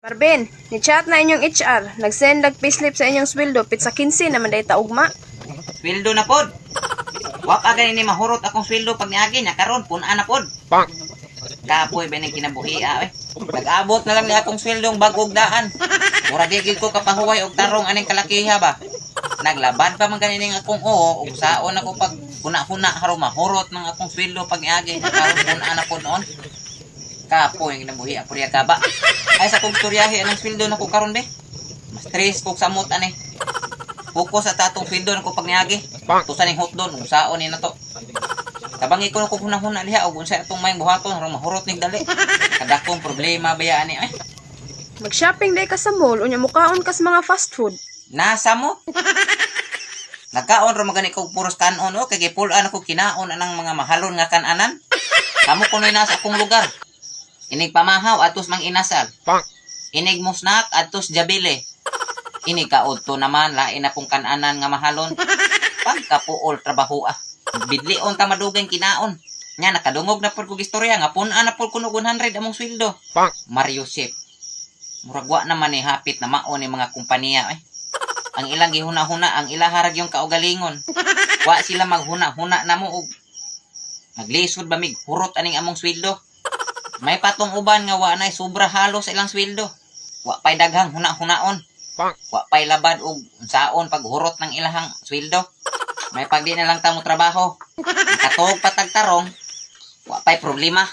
Marvin, ni-chat na inyong HR. Nag-send lag payslip sa inyong sweldo. Pit sa 15 naman dahi taugma. Sweldo na pod. Wap aga ni mahurot akong sweldo pag niagi nya karon pun-an na pod. Kapoy ba ning kinabuhi eh. Nag-abot na lang ni akong sweldong bagog daan. Mura di gid ko kapahuway og tarong aning kalakiha ba. Naglaban pa man ganing akong oo ug saon ako pag huna-huna haron mahurot ng akong sweldo pag niagi karon pun-an na pod noon. Kapoy ang kinabuhi ako riya ka ba. Ay sa kong storyahe anong sweldo nako karon be. Mas stress kog samot ani. Focus sa tatong sweldo nako pag niagi. Tusa ning hotdon ug saon ni nato. Kabangi ko kung hunahuna liha o unsa itong mayang buhaton harong mahurot ning dali. Kadakong problema baya ani ay. Mag-shopping day ka sa mall. Unya mukaon kas mga fast food. Nasa mo? Nagkaon ro magani kog puros kanon o kay gipulan ako kinaon anang mga mahalon nga kananan. Kamo kunoy nasa akong lugar. Inig pamahaw atos mang inasal. Inig mo snack atos jabile. Inig kaudto naman lain na pong kananan nga mahalon. Pagkapuol trabaho ah. Bidlion ta madugay kinaon. Nya nakadungog na pud kog istorya nga pun-an na pud kuno 100 among sweldo. Mario Chef. Murag wa naman ni hapit na mao ni mga kompanya eh. Ang ilang gihuna-huna ang ilaharag yung kaugalingon. Wa sila maghuna-huna namo og naglisod ba mig hurot aning among sweldo. May patong uban nga wa nay sobra halo sa ilang sweldo. Wa pay daghang huna-hunaon. Wa pay labad og unsaon paghurot ng ilahang sweldo. May pagdi na lang ta mo trabaho. Nakatuog patagtarong, wa pay problema.